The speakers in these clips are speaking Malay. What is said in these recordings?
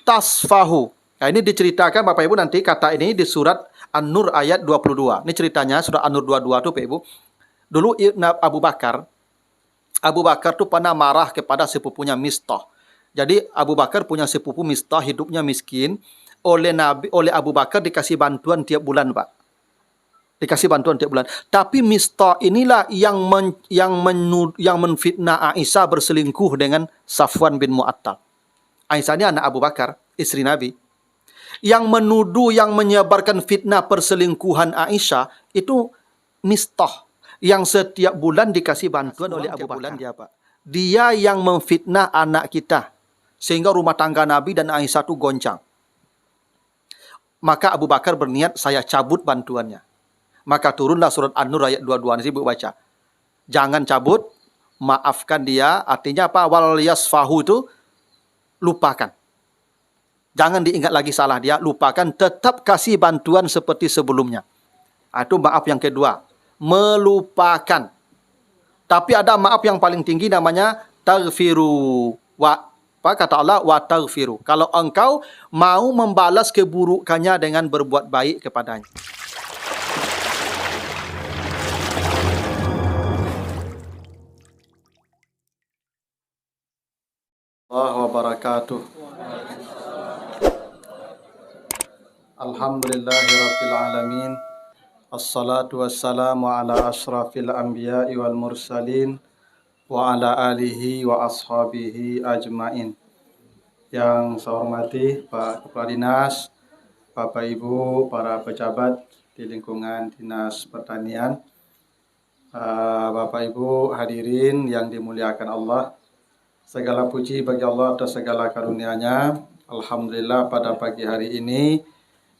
tasfahu. Nah, ini diceritakan Bapak Ibu nanti kata ini di surat An-Nur ayat 22. Ini ceritanya surat An-Nur 22 tuh Bapak Ibu. Dulu Abu Bakar tuh pernah marah kepada sepupunya Mistah. Jadi Abu Bakar punya sepupu Mistah, hidupnya miskin. Oleh Abu Bakar dikasih bantuan tiap bulan, Pak. Dikasih bantuan tiap bulan. Tapi Mistah inilah yang menfitnah Aisyah berselingkuh dengan Safwan bin Mu'attal. Aisyah ini anak Abu Bakar, istri Nabi. Yang menuduh, yang menyebarkan fitnah perselingkuhan Aisyah itu Mistah. Yang setiap bulan dikasih bantuan oleh Abu Bakar. Dia yang memfitnah anak kita. Sehingga rumah tangga Nabi dan Aisyah itu goncang. Maka Abu Bakar berniat, saya cabut bantuannya. Maka turunlah surat An-Nur ayat 22. Nanti Ibu baca. Jangan cabut, maafkan dia. Artinya apa? Wal yasfahu itu lupakan. Jangan diingat lagi salah dia, lupakan. Tetap kasih bantuan seperti sebelumnya. Itu maaf yang kedua. Melupakan. Tapi ada maaf yang paling tinggi namanya taghfiru. Apa kata Allah? Wa taghfiru. Kalau engkau mau membalas keburukannya dengan berbuat baik kepadanya. Allah wabarakatuh. Alhamdulillahirabbil alamin. Assalatu wassalamu ala ashrafil anbiya'i wal mursalin wa ala alihi wa ashabihi ajmain. Yang saya hormati Pak Kepala Dinas, Bapak Ibu, para pejabat di lingkungan Dinas Pertanian, Bapak Ibu hadirin yang dimuliakan Allah. Segala puji bagi Allah atas segala karunia-Nya. Alhamdulillah pada pagi hari ini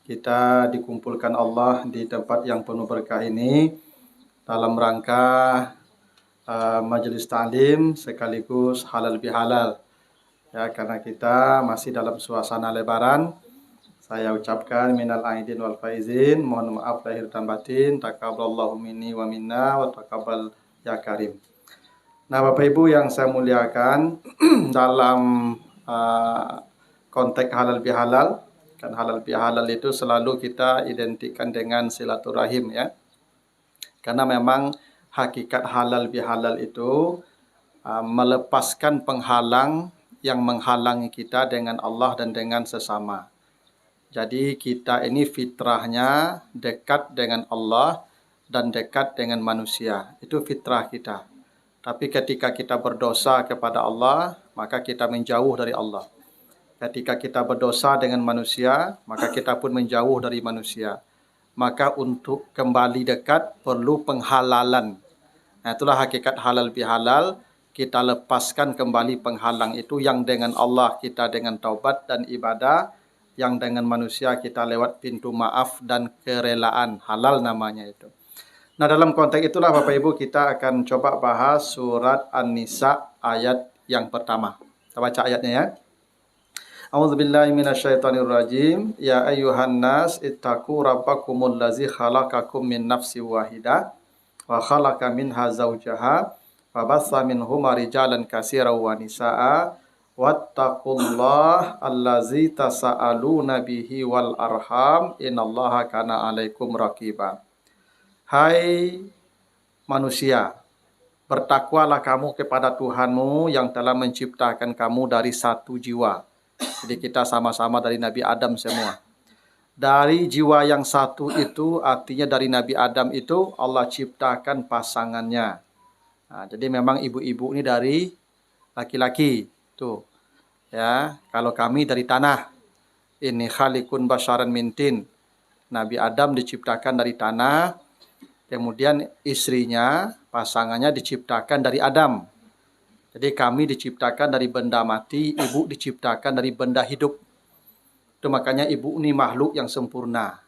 kita dikumpulkan Allah di tempat yang penuh berkah ini dalam rangka majelis ta'lim sekaligus halal bihalal. Ya, karena kita masih dalam suasana lebaran, saya ucapkan minal aidin wal faizin, mohon maaf lahir dan batin, taqabbalallahu minni wa minna wa taqabbal ya karim. Nah, Bapak Ibu yang saya muliakan, dalam konteks halal bihalal, kan halal bihalal itu selalu kita identikan dengan silaturahim ya. Karena memang hakikat halal bihalal itu melepaskan penghalang yang menghalangi kita dengan Allah dan dengan sesama. Jadi kita ini fitrahnya dekat dengan Allah dan dekat dengan manusia. Itu fitrah kita. Tapi ketika kita berdosa kepada Allah, maka kita menjauh dari Allah. Ketika kita berdosa dengan manusia, maka kita pun menjauh dari manusia. Maka untuk kembali dekat perlu penghalalan. Nah, itulah hakikat halal bihalal. Kita lepaskan kembali penghalang itu, yang dengan Allah kita dengan taubat dan ibadah, yang dengan manusia kita lewat pintu maaf dan kerelaan. Halal namanya itu. Nah, dalam konteks itulah Bapak Ibu kita akan coba bahas surat An-Nisa ayat yang pertama. Kita baca ayatnya ya. A'udzubillahi minasyaitonirrajim. Ya ayyuhan nas ittaqu rabbakumul ladzi khalaqakum min nafsin wahidah wa khalaqa minha zawjaha wa bassa minhuma rijalan katsiran wa nisaa wattaqullaha allazi tasaaluna bihi wal arham innallaha kana 'alaikum raqiba. Hai manusia, bertakwalah kamu kepada Tuhanmu yang telah menciptakan kamu dari satu jiwa. Jadi kita sama-sama dari Nabi Adam semua. Dari jiwa yang satu itu artinya dari Nabi Adam itu Allah ciptakan pasangannya. Nah, jadi memang ibu-ibu ini dari laki-laki. Tuh. Ya, kalau kami dari tanah. Ini khaliqun basyaran min tin. Nabi Adam diciptakan dari tanah. Kemudian istrinya, pasangannya diciptakan dari Adam. Jadi kami diciptakan dari benda mati, ibu diciptakan dari benda hidup. Itu makanya ibu ini makhluk yang sempurna.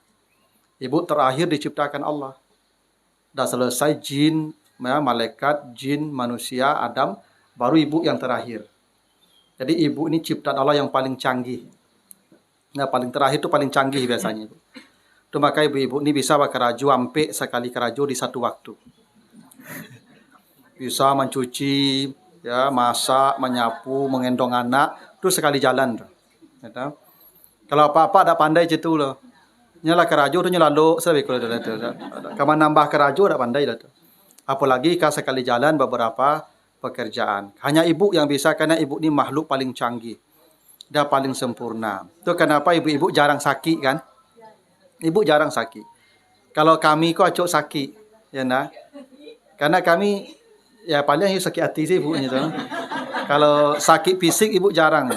Ibu terakhir diciptakan Allah. Dah selesai jin, malaikat, jin, manusia, Adam, baru ibu yang terakhir. Jadi ibu ini ciptaan Allah yang paling canggih. Nah, paling terakhir itu paling canggih biasanya. Itu maka ibu-ibu ini bisa keraju sampai sekali keraju di satu waktu. Bisa mencuci, ya, masak, menyapu, mengendong anak, itu sekali jalan. Ya tahu. Kalau apa-apa dak pandai cetu loh. Nyala keraju tu nyelalu sebab kalau dah tu. Kamu nambah keraju dak pandai dah tu. Apalagi kalau sekali jalan beberapa pekerjaan. Hanya ibu yang bisa karena ibu ni makhluk paling canggih. Dia paling sempurna. Itu kenapa ibu-ibu jarang sakit kan? Ibu jarang sakit. Kalau kami kok acuk sakit, ya nah. Karena kami ya paling sakit hati sih ibunya tu. Kalau sakit fisik ibu jarang.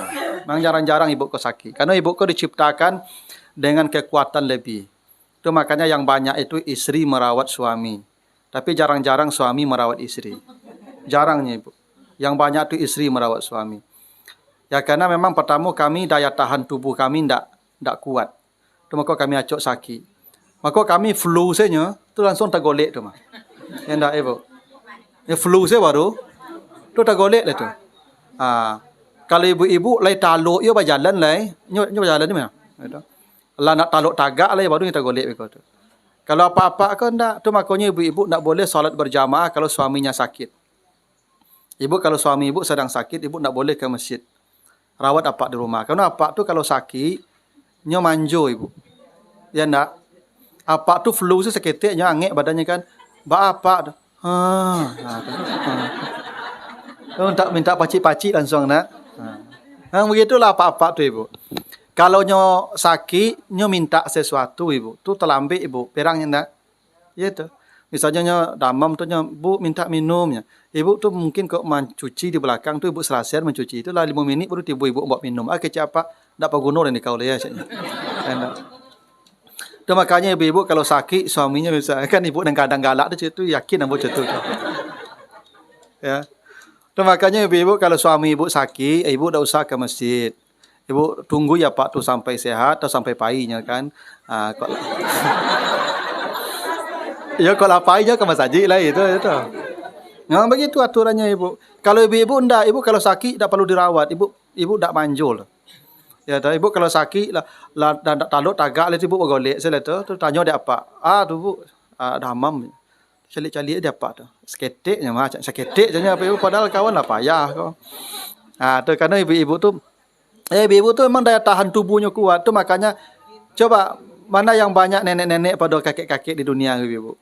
Memang jarang-jarang ibu kok sakit. Karena ibu kok diciptakan dengan kekuatan lebih. Itu makanya yang banyak itu istri merawat suami. Tapi jarang-jarang suami merawat istri. Jarangnya ibu. Yang banyak itu istri merawat suami. Ya karena memang pertama kami daya tahan tubuh kami ndak kuat. Itu maka kami acuk sakit. Maka kami flu saja, tu langsung tergolek tu mah. Ya ndak ibu. Ya flu saya baru, tu tergolek lah tu. Kalau ibu-ibu lai taluk yo berjalan lai, nyo berjalan ni mana? Itu. Lah nak taluk tagak lai baru kita golek begitu tu. Kalau apa-apa kan ndak, tu makanya ibu-ibu ndak boleh solat berjamaah kalau suaminya sakit. Ibu kalau suami ibu sedang sakit, ibu ndak boleh ke masjid. Rawat apa di rumah. Karena apa tu kalau sakit, nyo manjo ibu. Ya ndak. Apa tu flu seketiknya angek badannya kan. Ba apa tu? Tak minta pacik-pacik langsung nak. Begitulah apa-apa tu ibu. Kalau nyo sakit, nyo minta sesuatu ibu. Tu terlambat ibu. Perangnya ndak. Ya tu. Misalnya nyo damam tu nyo, bu minta minumnya. Ibu tu mungkin kok mencuci di belakang tu ibu serasian mencuci. Itulah 5 minit baru tiba ibu buat minum. Kecap apa? Ndak paguno ni kau lihat. Itu makanya ibu-ibu kalau sakit suaminya bisa kan ibu dan kadang galak tu yakin ambo cetu. Ya. Itu makanya ibu-ibu kalau suami ibu sakit, ibu dak usah ke masjid. Ibu tunggu ya Pak tu sampai sehat atau sampai painya kan. Kok ya kalau painya ke masjid lah itu. Nah begitu aturannya ibu. Kalau ibu-ibu ndak, ibu kalau sakit tak perlu dirawat. Ibu ndak manjul. Ya, ibu kalau sakit lah taluk tagak lah ibu bergolek saya tu tanya dia apa? Tu bu damam. Calik-calik dia apa tu? Seketiknya macam seketik je apa ibu padahal kawan lah payah kau. Tu karena ibu-ibu tu ibu-ibu tu memang daya tahan tubuhnya kuat tu makanya coba mana yang banyak nenek-nenek pada kakek-kakek di dunia ibu.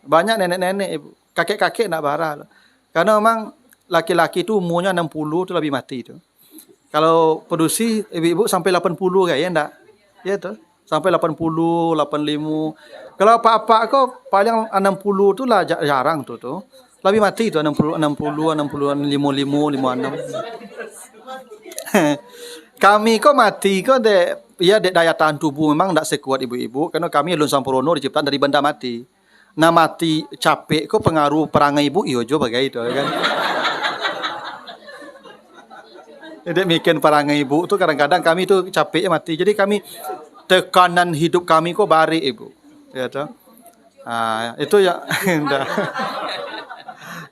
Banyak nenek-nenek ibu. Kakek-kakek nak barah. Karena memang laki-laki tu umurnya 60 tu lebih mati tu. Kalau produksi ibu-ibu sampai 80 kan ya enggak? Ya tu. Sampai 80, 85. Kalau apa-apa kau paling 60 tu lah jarang tu. Lebih mati tu 60, 55, 56. Kami kau mati kau daya tahan tubuh memang enggak sekuat ibu-ibu karena kami lulusan Sampurna diciptakan dari benda mati. Nah mati capek kau pengaruh perangai ibu iyo jo bagai itu kan. Jadi mikir perangai ibu tu kadang-kadang kami tu capek mati. Jadi kami tekanan hidup kami kok barik ibu. Ya tu. Itu ya.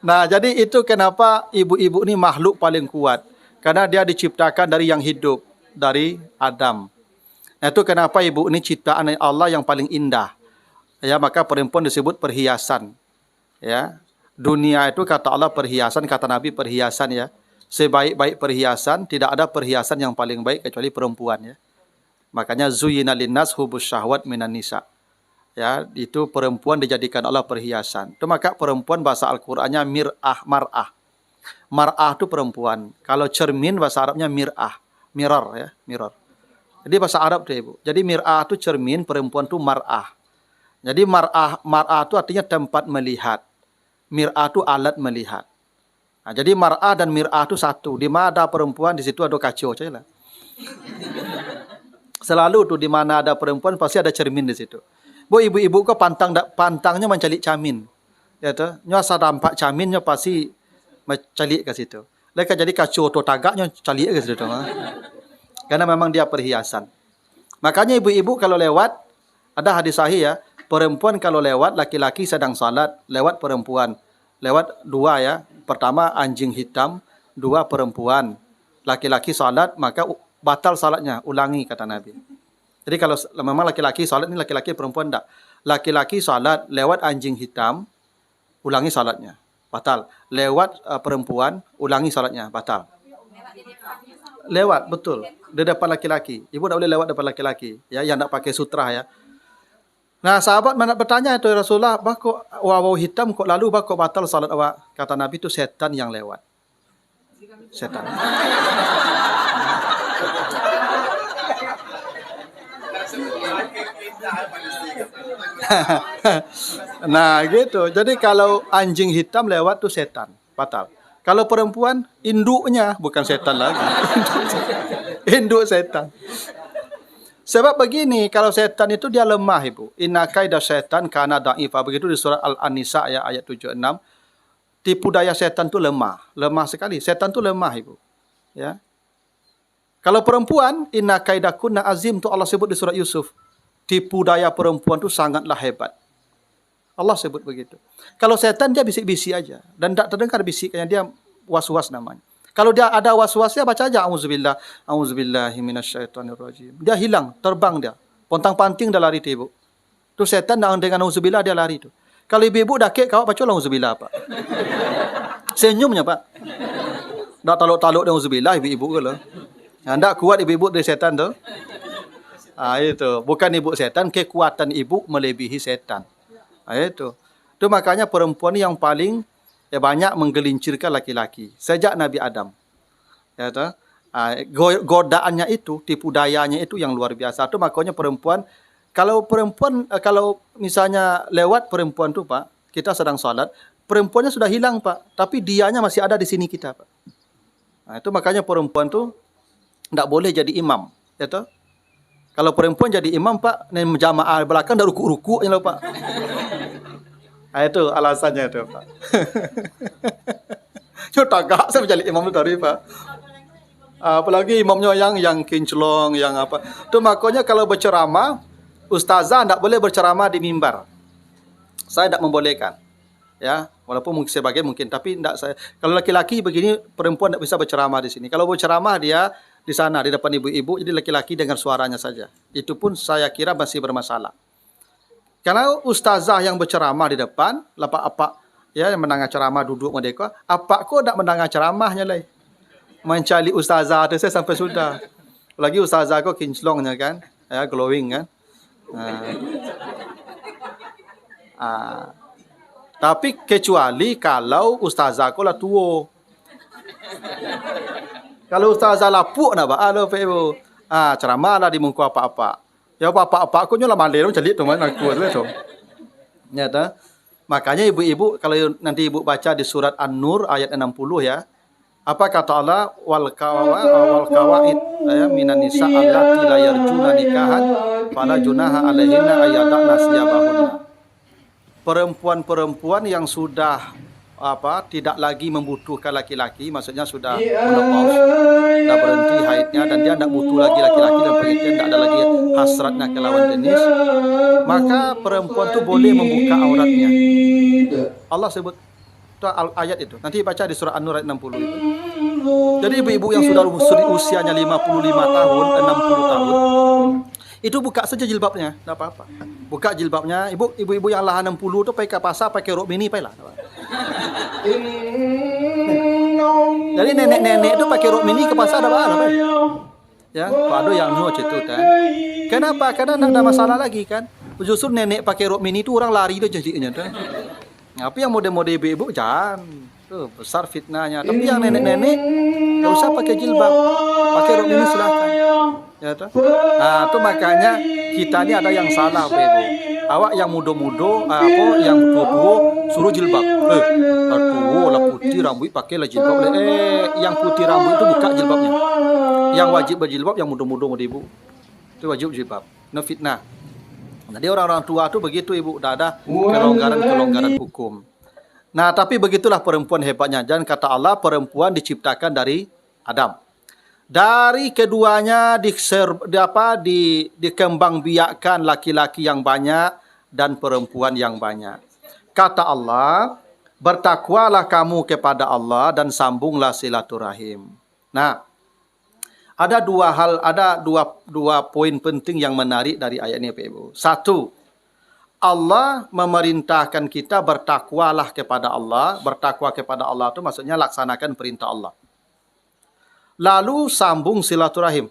Nah, jadi itu kenapa ibu-ibu ni makhluk paling kuat. Karena dia diciptakan dari yang hidup, dari Adam. Itu kenapa ibu ni ciptaan Allah yang paling indah. Ya, maka perempuan disebut perhiasan. Ya. Dunia itu kata Allah perhiasan, kata Nabi perhiasan ya. Sebaik-baik perhiasan, tidak ada perhiasan yang paling baik kecuali perempuan ya. Makanya zuyyina linnas hubus syahwat minan nisa. Ya, itu perempuan dijadikan Allah perhiasan. Itu maka perempuan bahasa Al-Qur'annya mar'ah. Mar'ah itu perempuan. Kalau cermin bahasa Arabnya mir'ah. Mirror ya, mirror. Jadi bahasa Arab tuh Ibu. Jadi mir'ah itu cermin, perempuan itu mar'ah. Jadi mar'ah itu artinya tempat melihat. Mir'ah itu alat melihat. Nah, jadi mar'ah dan mir'ah itu satu. Di mana ada perempuan, di situ ada kacau saja lah. Selalu tuh di mana ada perempuan pasti ada cermin di situ. Bu ibu-ibu kok pantangnya mencalik camin. Ya tuh, nyasa dampak caminnya pasti mencalik ke situ. Leka jadi kacau atau tagaknya calik ke situ. Karena memang dia perhiasan. Makanya ibu-ibu kalau lewat, ada hadis sahih ya, perempuan kalau lewat, laki-laki sedang salat, lewat perempuan. Lewat dua ya. Pertama anjing hitam, dua perempuan. Laki-laki salat, maka batal salatnya, ulangi kata Nabi. Jadi kalau memang laki-laki salat ini laki-laki perempuan tak. Laki-laki salat lewat anjing hitam, ulangi salatnya, batal. Lewat perempuan, ulangi salatnya, batal. lewat, betul. Di depan laki-laki. Ibu tak boleh lewat depan laki-laki. Ya, yang tak pakai sutra ya. Nah, sahabat mana bertanya itu Rasulullah, bako wawau hitam kok lalu bako batal salat awak? Kata Nabi itu setan yang lewat. Setan. Nah, gitu. Jadi kalau anjing hitam lewat tuh setan, batal. Kalau perempuan induknya bukan setan lagi. Induk setan. Sebab begini, kalau setan itu dia lemah, Ibu. Inna kaidah setan kana dha'ifa. Begitu di surat Al-Nisa ya ayat 76. Tipu daya setan itu lemah. Lemah sekali. Setan itu lemah, Ibu. Ya. Kalau perempuan, inna kaidakunna azim, itu Allah sebut di surat Yusuf. Tipu daya perempuan itu sangatlah hebat. Allah sebut begitu. Kalau setan dia bisik-bisik aja. Dan tak terdengar bisiknya, dia was-was namanya. Kalau dia ada was-wasnya, baca aja auzubillah, auzubillahi minasyaitonirrajim. Dia hilang, terbang dia. Pontang-panting dah lari tu ibu. Tu setan dengan auzubillah dia lari tu. Kalau ibu-ibu dakik kau baca auzubillah Pak. Senyumnya Pak. Tak taluk-taluk dengan auzubillah ibu-ibu ke lah. Hendak kuat ibu-ibu dari setan tu. Itu. Bukan ibu setan, kekuatan ibu melebihi setan. Itu. Itu makanya perempuan yang paling banyak menggelincirkan laki-laki sejak Nabi Adam. Ya toh? Godaannya itu, tipu dayanya itu yang luar biasa. Itu makanya perempuan kalau misalnya lewat perempuan tu Pak, kita sedang salat, perempuannya sudah hilang Pak, tapi dianya masih ada di sini kita Pak. Itu makanya perempuan tu tidak boleh jadi imam, ya toh? Kalau perempuan jadi imam Pak, jamaah belakang dah rukuk-rukuk je lah Pak. Itu alasannya itu Pak. Cuma tagak saya menjadi imam itu tadi Pak. Apalagi imamnya yang kinclong, yang apa. Itu makanya kalau berceramah, ustazah tidak boleh berceramah di mimbar. Saya tidak membolehkan. Ya, walaupun mungkin sebagai mungkin, tapi tidak saya. Kalau laki-laki begini, perempuan tidak bisa berceramah di sini. Kalau berceramah dia di sana, di depan ibu-ibu, jadi laki-laki dengar suaranya saja. Itu pun saya kira masih bermasalah. Karena ustazah yang berceramah di depan, apa ya yang mendengar ceramah duduk mereka, apa kok tak mendengar ceramahnya lai. Mencari ustazah tu saya sampai sudah. Lagi ustazah kok kinclongnya kan, ya glowing kan. Tapi kecuali kalau ustazah kau lah tua. Kalau ustazah lapuk nak ba, alo pebo. Ceramah lah di muka apa-apa. Ya apa-apa aku nyolah mandai macam tu mana aku tu. Ya ta. Makanya ibu-ibu kalau nanti ibu baca di surat An-Nur ayat 60 ya. Apa kata Allah wal qawaid ya minan nisa allati la yarjuna nikahan fala junaha alaihinna ayyadna siyabahunna. Perempuan-perempuan yang sudah tidak lagi membutuhkan laki-laki, maksudnya sudah menopause, dah berhenti haidnya dan dia tidak butuh lagi laki-laki dan pengertian tidak ada lagi hasratnya ke lawan jenis, maka perempuan tu boleh membuka auratnya. Allah sebut ayat itu. Nanti baca di surah An-Nur ayat 60 itu. Jadi ibu-ibu yang sudah usianya 55 tahun, 60 tahun, itu buka saja jilbabnya, tak apa-apa. Buka jilbabnya, ibu-ibu yang lah 60 tu pergi ke pasar pakai rok mini pailah. Jadi nenek-nenek tu pakai rok mini ke pasar dah apa? Ya, ada yang nu tu kan. Kenapa? Karena tak ada masalah lagi kan. Justru nenek pakai rok mini tu orang lari tu jadinya tu. Tapi yang mode-mode ibu-ibu jangan. Tuh, besar fitnahnya. Tapi yang nenek-nenek enggak usah pakai jilbab. Pakai rok mini silakan. Ya toh? Itu makanya kita ni ada yang salah ibu. Awak yang muda-muda yang tua-tua suruh jilbab. Tua lah putih rambut pakailah jilbab. Yang putih rambut itu buka jilbabnya. Yang wajib berjilbab yang muda-muda ibu. Itu wajib jilbab. No fitnah. Jadi orang-orang tua tu begitu ibu, dah ada kelonggaran hukum. Nah, tapi begitulah perempuan hebatnya. Dan kata Allah, perempuan diciptakan dari Adam. Dari keduanya dikembangbiakkan laki-laki yang banyak dan perempuan yang banyak. Kata Allah, bertakwalah kamu kepada Allah dan sambunglah silaturahim. Nah, ada dua poin penting yang menarik dari ayat ini, Pak Ibu. Satu, Allah memerintahkan kita bertakwalah kepada Allah. Bertakwa kepada Allah itu maksudnya laksanakan perintah Allah. lalu sambung silaturahim.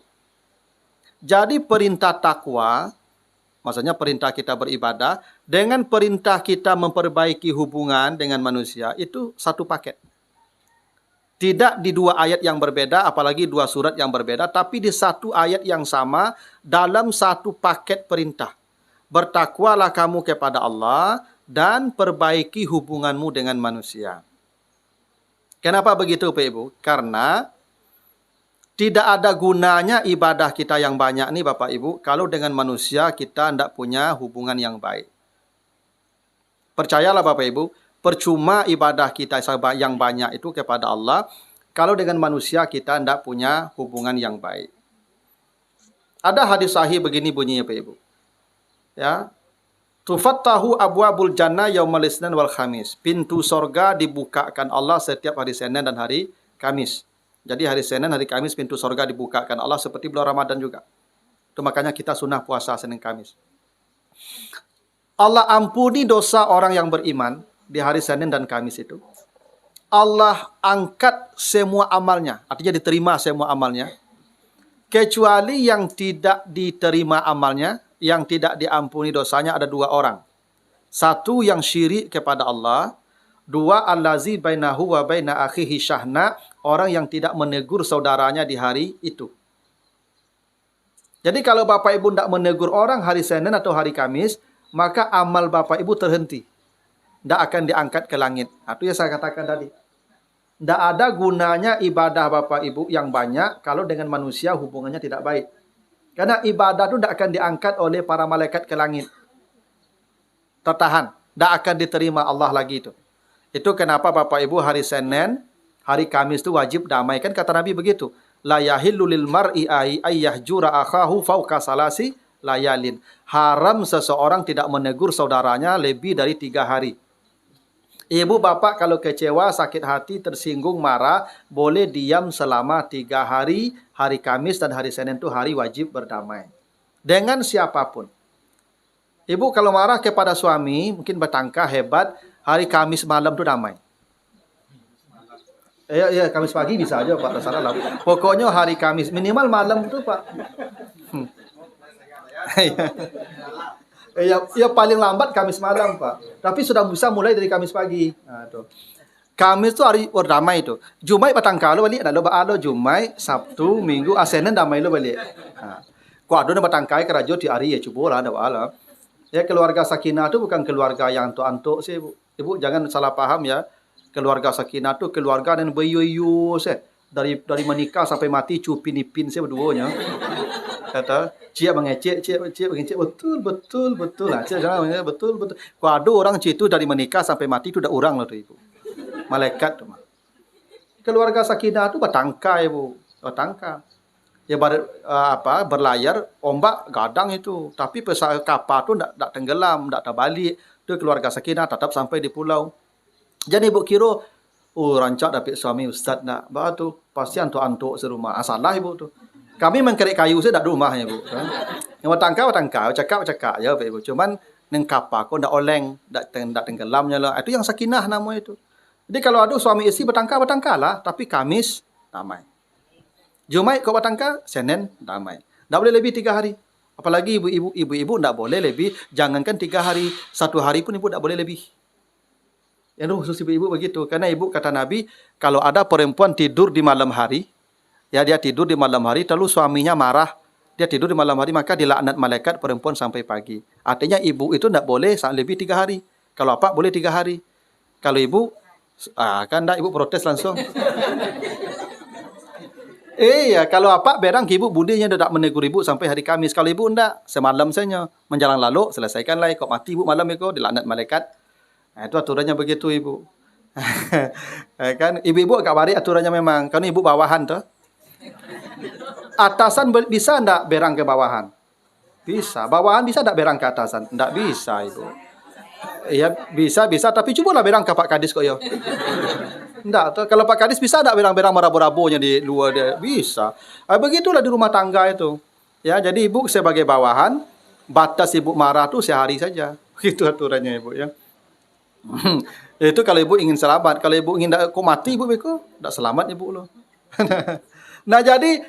Jadi perintah takwa, maksudnya perintah kita beribadah, dengan perintah kita memperbaiki hubungan dengan manusia, itu satu paket. Tidak di dua ayat yang berbeda, apalagi dua surat yang berbeda, tapi di satu ayat yang sama dalam satu paket perintah. Bertakwalah kamu kepada Allah dan perbaiki hubunganmu dengan manusia. Kenapa begitu, Pak Ibu? Karena tidak ada gunanya ibadah kita yang banyak nih Bapak Ibu, kalau dengan manusia kita tidak punya hubungan yang baik. Percayalah Bapak Ibu, percuma ibadah kita yang banyak itu kepada Allah, kalau dengan manusia kita tidak punya hubungan yang baik. Ada hadis sahih begini bunyinya Bapak Ibu. Ya. Tufattahu abwabul jannah yaumal isnin wal khamis. Pintu sorga dibukakan Allah setiap hari Senin dan hari Kamis. Jadi hari Senin, hari Kamis pintu sorga dibukakan Allah seperti bulan Ramadan juga. Itu makanya kita sunnah puasa Senin Kamis. Allah ampuni dosa orang yang beriman di hari Senin dan Kamis itu. Allah angkat semua amalnya, artinya diterima semua amalnya. Kecuali yang tidak diterima amalnya, yang tidak diampuni dosanya ada dua orang. Satu yang syirik kepada Allah. Dua, allazi bainahu wa baina akhihi syahna, orang yang tidak menegur saudaranya di hari itu. Jadi kalau Bapak Ibu tidak menegur orang hari Senin atau hari Kamis, maka amal Bapak Ibu terhenti. Tidak akan diangkat ke langit. Itu yang saya katakan tadi. Tidak ada gunanya ibadah Bapak Ibu yang banyak kalau dengan manusia hubungannya tidak baik. Karena ibadah itu tidak akan diangkat oleh para malaikat ke langit. Tertahan. Tidak akan diterima Allah lagi itu. Itu kenapa Bapak Ibu hari Senin, hari Kamis itu wajib damai. Kan kata Nabi begitu. La yahillu lil mar'i ayyahjura akhahu fauqa salasi layalin. Haram seseorang tidak menegur saudaranya lebih dari 3 hari. Ibu bapak kalau kecewa, sakit hati, tersinggung, marah, boleh diam selama 3 hari. Hari Kamis dan hari Senin itu hari wajib berdamai. Dengan siapapun. Ibu kalau marah kepada suami, mungkin bertengkar hebat, hari Kamis malam itu damai. Ya, Kamis pagi bisa aja Pak, terserah lah. Pokoknya hari Kamis, minimal malam itu Pak. Ya paling lambat Kamis malam Pak. Tapi sudah bisa mulai dari Kamis pagi. Nah, tuh. Kamis itu hari berdamai itu. Jumat bertengkar lo balik, lalu beralo Jumat, Sabtu, Minggu, Senin damai lo balik. Nah. Kau ada bertengkar kerajo di hari ya coba lah, ada bala. Ya keluarga sakinah itu bukan keluarga yang antuk-antuk sih Bu. Ibu jangan salah paham ya. Keluarga sakinah itu keluarga dan bayu-yu sih. Dari menikah sampai mati cupin-ipin sih berduanya. Kata, cia mengecek, cia mengecek betul. Nah, cia jangan betul. Kalau ada orang cia itu dari menikah sampai mati itu udah orang lah tuh Ibu. Malaikat tuh. Keluarga sakinah itu bertangkai Bu. Bertangkai. Ya berlayar ombak gadang itu, tapi pesawat kapal tu tak tenggelam, tak terbalik. Tu keluarga sakinah tetap sampai di pulau. Jadi ibu kira, rancak dapat suami ustaz nak, tu pasti antuk-antuk serumah. Salah ibu tu. Kami mengkerek kayu saya dak rumah ya Bu. Yang bertangkau, cakap ya Ibu. Cuman neng kapal kau ndak oleng, ndak tenggelamnya lah. Itu yang sakinah nama itu. Jadi kalau ada suami istri bertangkar lah, tapi Kamis damai. Jumat kau bertangkar, Senin damai. Tak boleh lebih 3 hari. Apalagi ibu-ibu tak boleh lebih. Jangankan 3 hari, 1 hari pun ibu tak boleh lebih. Yang khusus ibu-ibu begitu. Karena ibu kata Nabi, kalau ada perempuan tidur di malam hari, ya dia tidur di malam hari, lalu suaminya marah, dia tidur di malam hari, maka dilaknat malaikat perempuan sampai pagi. Artinya ibu itu tak boleh lebih 3 hari. Kalau apa boleh 3 hari. Kalau ibu, kan tak ibu protes langsung. Ya, kalau apa berang ibu budinya tidak menegur ibu sampai hari Kamis. Kalau ibu enggak, semalam saja menjalan lalu selesaikanlah. Kok mati ibu malam itu dilaknat malaikat. Nah, itu aturannya begitu ibu. Kan ibu-ibu agak bari aturannya memang. Kan ibu bawahan tuh. Atasan bisa enggak berang ke bawahan? Bisa. Bawahan bisa enggak berang ke atasan? Enggak bisa ibu. Ya bisa tapi cobalah berang ke Pak Kadis kok ya. Enggak, kalau Pak Kadis bisa enggak berang-berang merabu-rabunya di luar dia? Bisa. Begitulah di rumah tangga itu. Ya, jadi ibu sebagai bawahan, batas ibu marah tuh sehari saja. Itu aturannya ibu ya. Itu kalau ibu ingin selamat. Kalau ibu ingin kok mati ibu beko, enggak selamat ibu loh. Nah, jadi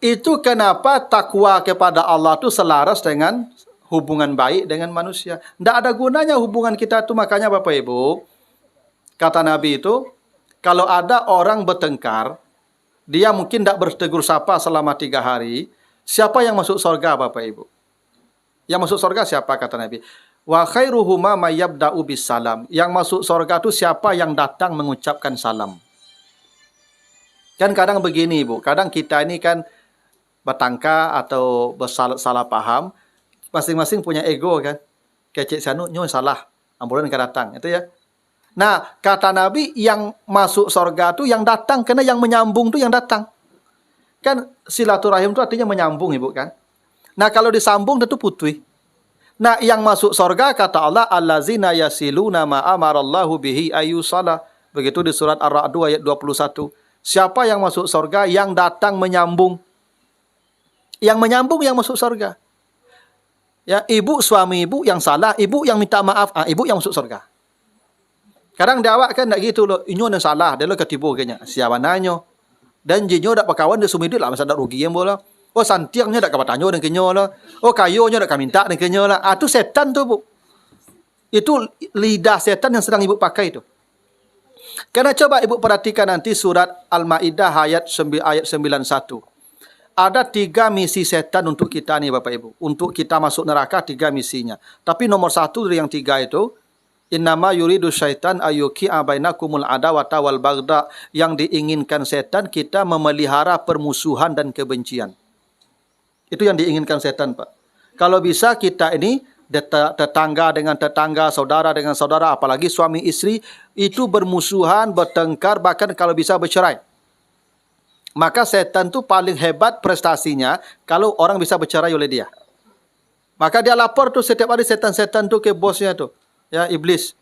itu kenapa takwa kepada Allah itu selaras dengan hubungan baik dengan manusia. Tidak ada gunanya hubungan kita itu. Makanya Bapak Ibu, kata Nabi itu, kalau ada orang bertengkar, dia mungkin tidak bertegur sapa selama 3 hari, siapa yang masuk surga Bapak Ibu? Yang masuk surga siapa kata Nabi? Wa khairuhuma may yabda'u bis salam. Yang masuk surga itu siapa yang datang mengucapkan salam. Kan kadang begini Ibu, kadang kita ini kan bertangka atau salah paham, masing-masing punya ego kan. Kecik sanu nyo salah, ambulan kan datang, itu ya. Nah, kata Nabi yang masuk surga itu yang datang, karena yang menyambung itu yang datang. Kan silaturahim itu artinya menyambung Ibu kan. Nah, kalau disambung tentu putih. Nah, yang masuk surga kata Allah, allazina yasiluna ma amarallahu bihi ayyusala. Begitu di surat Ar-Ra'd ayat 21. Siapa yang masuk surga? Yang datang menyambung. Yang menyambung yang masuk surga. Ya, ibu suami ibu yang salah, ibu yang minta maaf, ibu yang masuk surga. Kadang dia awak kan tak gitu loh, inyo yang salah, dia lo ketipu kayaknya. Siapa nanyo? Dan jinyo dak pakawan dia sumidit lah, masa dak rugi yang bola. Oh santiangnya dak kapat tanyo dan kenyo lah. Oh kayonya dak kaminta dan kenyo lah. Itu setan tuh Bu. Itu lidah setan yang sedang ibu pakai itu. Karena coba ibu perhatikan nanti surat Al-Maidah ayat 91. Ada 3 misi setan untuk kita nih Bapak Ibu. Untuk kita masuk neraka 3 misinya. Tapi nomor 1 dari yang 3 itu, innama yuridu syaitan ayyuki'a bainakumul adawata wal bagda. Yang diinginkan setan kita memelihara permusuhan dan kebencian. Itu yang diinginkan setan, Pak. Kalau bisa kita ini tetangga dengan tetangga, saudara dengan saudara, apalagi suami istri, itu bermusuhan, bertengkar, bahkan kalau bisa bercerai. Maka setan tu paling hebat prestasinya kalau orang bisa bercerai oleh dia. Maka dia lapor tu setiap hari setan-setan tu ke bosnya tu. Ya, iblis.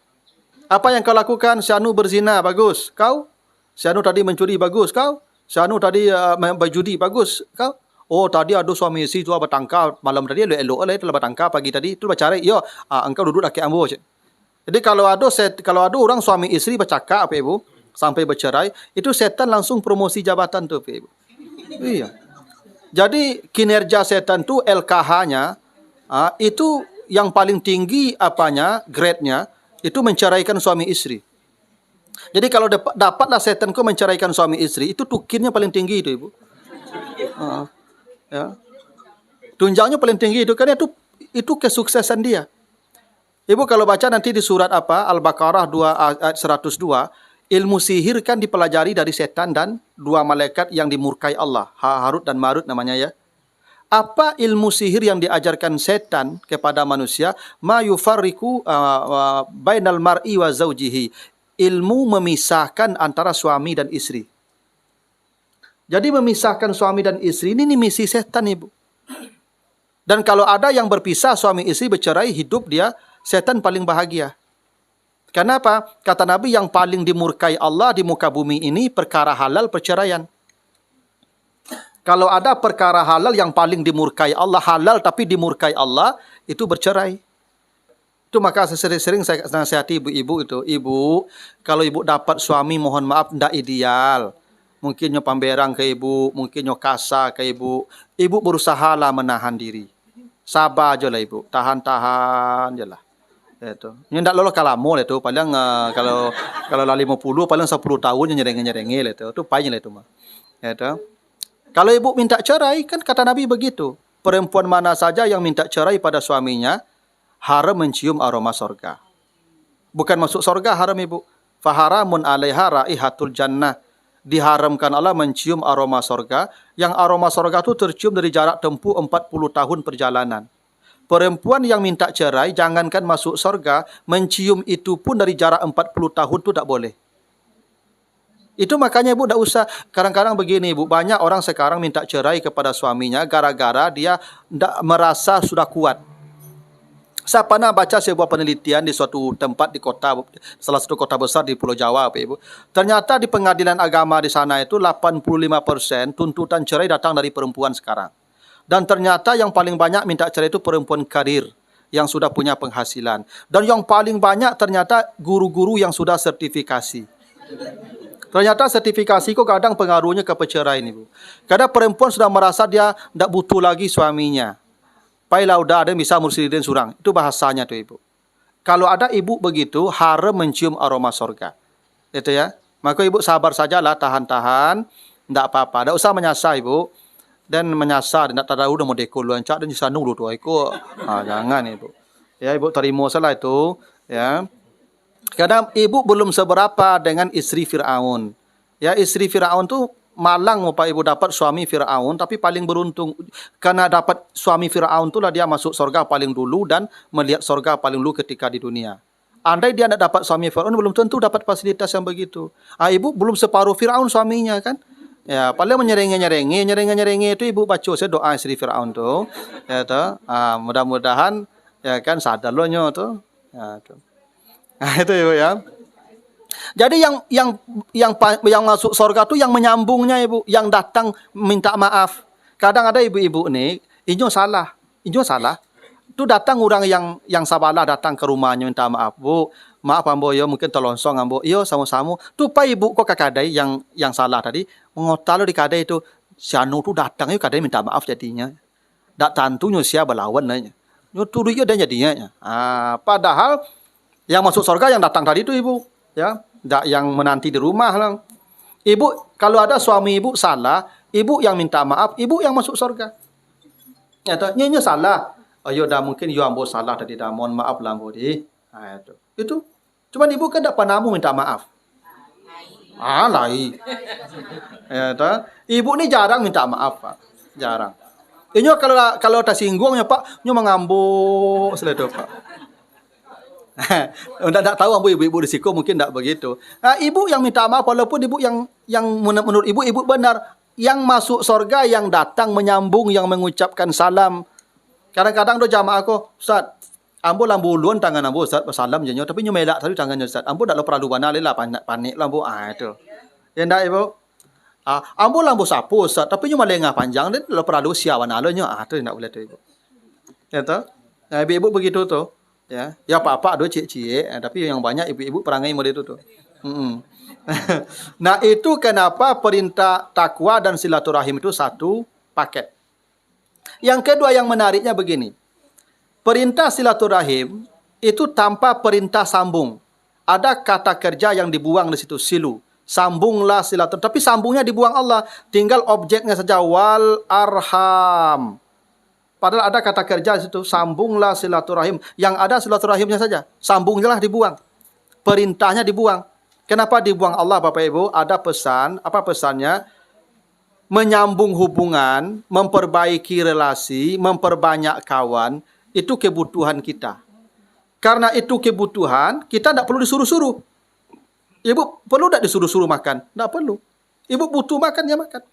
Apa yang kau lakukan? Syanu berzina, bagus. Kau? Syanu tadi mencuri, bagus. Kau? Syanu tadi berjudi, bagus. Kau? Oh, tadi ada suami isteri tu bertangkar malam tadi, elok-elok lah itu bertangkar pagi tadi, itu bercerai. Yo, engkau duduk laki ambo. Jadi kalau ada orang suami isteri bercakap apa Ibu, sampai bercerai, itu setan langsung promosi jabatan tu Ibu. Iya. Jadi kinerja setan tu LKH-nya itu yang paling tinggi apanya, grade-nya, itu menceraikan suami istri. Jadi kalau dapatlah setan ku menceraikan suami istri, itu tukinnya paling tinggi itu Ibu. Ya. Tunjangnya paling tinggi itu karena itu kesuksesan dia. Ibu kalau baca nanti di surat apa? Al-Baqarah 2 ayat 102, ilmu sihir kan dipelajari dari setan dan 2 malaikat yang dimurkai Allah, Harut dan Marut namanya ya. Apa ilmu sihir yang diajarkan setan kepada manusia? Ma yufarriqu bainal mar'i wa zaujihi. Ilmu memisahkan antara suami dan istri. Jadi memisahkan suami dan istri ini misi setan Ibu. Dan kalau ada yang berpisah suami istri bercerai, hidup dia, setan paling bahagia. Kenapa? Kata Nabi yang paling dimurkai Allah di muka bumi ini perkara halal perceraian. Kalau ada perkara halal yang paling dimurkai Allah, halal tapi dimurkai Allah, itu bercerai. Itu maka sering-sering saya nasihati ibu-ibu itu. Ibu, kalau ibu dapat suami mohon maaf tidak ideal. Mungkin nyo pamberang ke ibu, mungkin nyo kasar ke ibu. Ibu berusahalah menahan diri. Sabar aja lah ibu, tahan-tahan je lah. Itu. Nyo ndak lolos kalamo lah itu. Paling kalau lah 50, paling 10 tahun nyereng-nyerengil itu. Itu payah lah itu mah. Itu. Kalau ibu minta cerai, kan kata Nabi begitu. Perempuan mana saja yang minta cerai pada suaminya, haram mencium aroma sorga. Bukan masuk sorga haram ibu. Faharamun alaiha raihatul jannah. Diharamkan Allah mencium aroma sorga. Yang aroma sorga itu tercium dari jarak tempuh 40 tahun perjalanan. Perempuan yang minta cerai, jangankan masuk sorga, mencium itu pun dari jarak 40 tahun itu tak boleh. Itu makanya ibu tak usah, kadang-kadang begini ibu, banyak orang sekarang minta cerai kepada suaminya gara-gara dia tak merasa sudah kuat. Saya pernah baca sebuah penelitian di suatu tempat di kota, salah satu kota besar di Pulau Jawa, Pak Ibu. Ternyata di pengadilan agama di sana itu 85% tuntutan cerai datang dari perempuan sekarang. Dan ternyata yang paling banyak minta cerai itu perempuan karir yang sudah punya penghasilan. Dan yang paling banyak ternyata guru-guru yang sudah sertifikasi. Ternyata sertifikasi kok kadang pengaruhnya ke perceraian, Ibu. Kadang perempuan sudah merasa dia tidak butuh lagi suaminya. Pailah udah ada bisa mursidin surang. Itu bahasanya tuh, Ibu. Kalau ada ibu begitu, haram mencium aroma sorga. Itu ya. Maka ibu sabar sajalah, tahan-tahan. Tidak apa-apa. Tidak usah menyasar, Ibu. Dan menyasar, tidak tahu udah mau dekul luancak dan disanung lu tuh. Jangan, Ibu. Ya, Ibu terima salah itu. Ya. Kadang ibu belum seberapa dengan istri Fir'aun. Ya, istri Fir'aun tuh malang Pak Ibu dapat suami Fir'aun, tapi paling beruntung. Karena dapat suami Fir'aun itulah dia masuk surga paling dulu dan melihat surga paling dulu ketika di dunia. Andai dia tidak dapat suami Fir'aun, belum tentu dapat fasilitas yang begitu. Ibu belum separuh Fir'aun suaminya kan. Ya, paling nyerengi itu ibu baca saya doa istri Fir'aun tuh. Ya tuh. Mudah-mudahan ya kan sadar lo nyo tuh. Ya tuh. Nah, itu Ibu ya. Jadi yang masuk surga tuh yang menyambungnya Ibu, yang datang minta maaf. Kadang ada ibu-ibu nih, inyo salah. Itu datang orang yang sabalah datang ke rumahnya minta maaf, Bu. Maaf ambo yo mungkin terlonsong ambo. Yo sama-sama. Tuh Pak Ibu kok kakadai yang salah tadi ngotalo di kadai itu si anu tuh datang yo kadai minta maaf jadinya. Dak tantunya sia berlawan nanya. Yo tuduh yo dan jadinya. Padahal yang masuk surga yang datang tadi itu Ibu, ya, tidak yang menanti di rumah lang. Ibu, kalau ada suami Ibu salah, Ibu yang minta maaf, Ibu yang masuk surga. Ya, nyonya salah. Ayo dah mungkin yo ambo salah tadi dah, mohon maaf lah ambo di. Itu. Cuman Ibu kan tidak pernah minta maaf. Lai. Ya, Ibu ni jarang minta maaf, Pak. Jarang. Inyo kalau tersinggungnya Pak, nyo mengambuk seledo Pak. Tidak tahu ibu-ibu risiko mungkin tidak begitu. Ibu yang minta maaf walaupun ibu yang menurut ibu benar. Yang masuk surga yang datang menyambung yang mengucapkan salam. Kadang-kadang do jamaah aku, Ustaz, ambo lambuluan tangan ambo Ustaz salam jenyo tapi nyo melak tadi tangannya Ustaz. Ambo dak perlu banal lah panik lambo itu. Ya ndak Ibu? Ambo lambo sapu Ustaz tapi nyo malengah panjang dan lo perlu siawan alonyo. Itu ndak boleh tu Ibu. Ya toh? Ibu begitu tuh. Ya apa-apa ada cik-cik, tapi yang banyak ibu-ibu perangai model itu tuh. Nah, itu kenapa perintah takwa dan silaturahim itu satu paket. Yang kedua yang menariknya begini. Perintah silaturahim itu tanpa perintah sambung. Ada kata kerja yang dibuang di situ, silu. Sambunglah silaturahim, tapi sambungnya dibuang Allah, tinggal objeknya saja wal arham. Padahal ada kata kerja di situ, sambunglah silaturahim. Yang ada silaturahimnya saja. Sambungnya dibuang. Perintahnya dibuang. Kenapa dibuang Allah Bapak Ibu? Ada pesan, apa pesannya? Menyambung hubungan, memperbaiki relasi, memperbanyak kawan, itu kebutuhan kita. Karena itu kebutuhan, kita tidak perlu disuruh-suruh. Ibu perlu tidak disuruh-suruh makan? Tidak perlu. Ibu butuh makan, ya makan.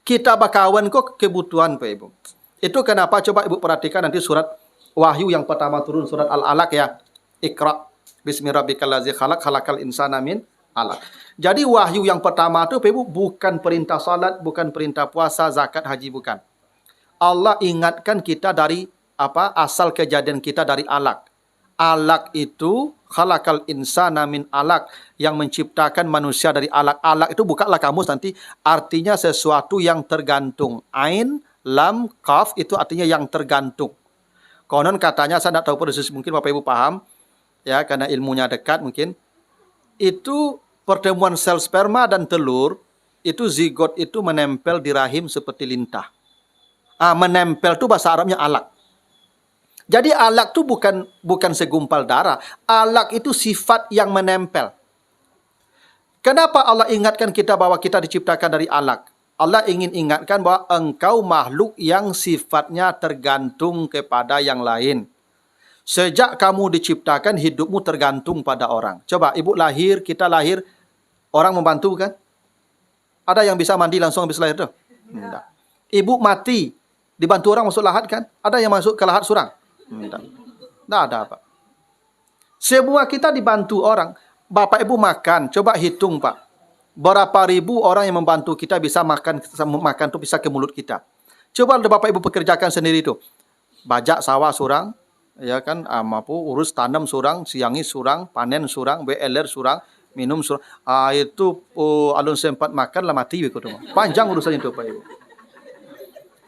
Kita berkawan kok kebutuhan Pak Ibu. Itu kenapa coba Ibu perhatikan nanti surat Wahyu yang pertama turun surat Al-Alaq ya. Iqra bismi rabbikal ladzi khalaq khalaqal insana min 'alaq. Jadi wahyu yang pertama itu Ibu bukan perintah salat, bukan perintah puasa, zakat, haji bukan. Allah ingatkan kita dari asal kejadian kita dari alaq. Alaq itu khalaqal insana min 'alaq, yang menciptakan manusia dari alaq. Alaq itu bukalah kamus nanti artinya sesuatu yang tergantung. Ain lam, kaf itu artinya yang tergantung. Konon katanya, saya tidak tahu persis, mungkin Bapak Ibu paham, ya karena ilmunya dekat mungkin. Itu pertemuan sel sperma dan telur, itu zigot itu menempel di rahim seperti lintah. Menempel itu bahasa Arabnya alak. Jadi alak itu bukan segumpal darah. Alak itu sifat yang menempel. Kenapa Allah ingatkan kita bahwa kita diciptakan dari alak? Allah ingin ingatkan bahwa engkau makhluk yang sifatnya tergantung kepada yang lain. Sejak kamu diciptakan, hidupmu tergantung pada orang. Coba, Ibu lahir, kita lahir, orang membantu kan? Ada yang bisa mandi langsung habis lahir tuh? Tidak. Ibu mati, dibantu orang masuk lahat kan? Ada yang masuk ke lahat surang? Tidak. Tidak ada, Pak. Semua kita dibantu orang. Bapak Ibu makan, coba hitung Pak. Berapa ribu orang yang membantu kita bisa makan itu bisa ke mulut kita. Coba Bapak Ibu pekerjakan sendiri itu. Bajak sawah surang, ya kan, urus tanam surang, siangi surang, panen surang, BLR surang. minum surat. Itu alun sempat makan lah mati begitu tu. Panjang urusannya tu Pak Ibu.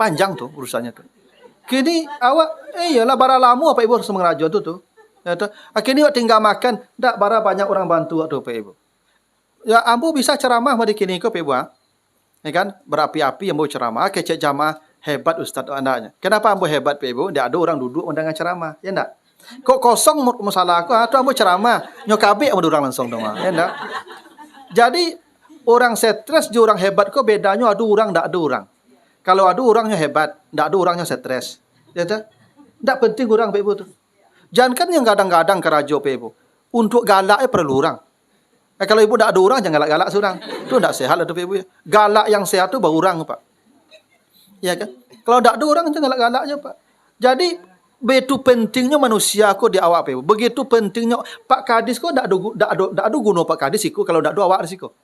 Panjang tuh urusannya tuh. Kini awak iyalah bara lama Pak Ibu harus mengerajo tu. Ya tu. Kini awak tinggal makan, dak bara banyak orang bantu tu Pak Ibu. Ya ambo bisa ceramah pada kini ko Pak Ibu. Ya kan? Berapi-api ambo ceramah, kecek jamaah hebat Ustaz andanya. Kenapa ambo hebat Pak Ibu? Dia ada orang duduk undangan ceramah, ya enggak? Kok kosong masalah aku, atau ambo ceramah, nyokabe ambo orang langsung dong, ya enggak? Jadi orang stres je orang hebat kok bedanya ada orang enggak ada orang. Kalau ada orangnya hebat, enggak ada orangnya stres. Ya tak? Enggak penting orang Pak Ibu tu. Jangan kan yang kadang-kadang kerajo Pak Ibu. Untuk galaknya perlu orang. Kalau ibu enggak ada orang jangan galak-galak seorang. Itu enggak sehat lah tu Pak Ibu. Galak yang sehat tu baru orang Pak. Ya kan? Kalau tak ada orang jangan galak-galaknya Pak. Jadi begitu pentingnya manusia ko di awak Pak. Begitu pentingnya Pak Kadis ko tak ada guna Pak Kadis iko kalau tak ada awak siko.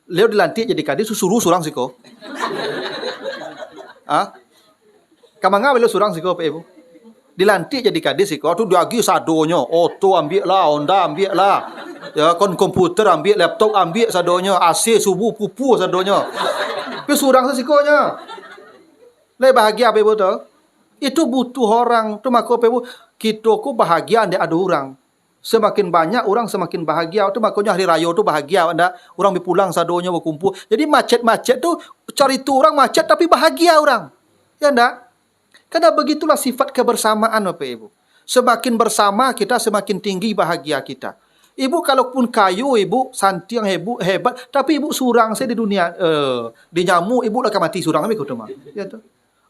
Leo dilantik jadi Kadis suruh surang siko. Kamanga beliau surang siko Pak Ibu. Dilantik jadi Kadis siko tu diagi sadonyo. Auto ambil lah, Honda ambil lah. Ya komputer ambil, laptop ambil sadonyo, AC subuh pupu sadonyo. Tapi surang sikonya. Lebih bahagia Pak Ibu tu. Itu butuh orang. Tu maka Pak Ibu, kita ku bahagia anda ada orang. Semakin banyak orang semakin bahagia. Tu makanya hari raya tu bahagia anda. Orang berpulang sadonya berkumpul. Jadi macet-macet tu cari tu orang macet tapi bahagia orang. Ya enggak? Karena begitulah sifat kebersamaan Bapak Ibu. Semakin bersama kita semakin tinggi bahagia kita. Ibu kalaupun kayu ibu santi yang hebat tapi ibu surang saya di dunia di nyamuk ibu akan mati surang kami kutu mah. Ya tu.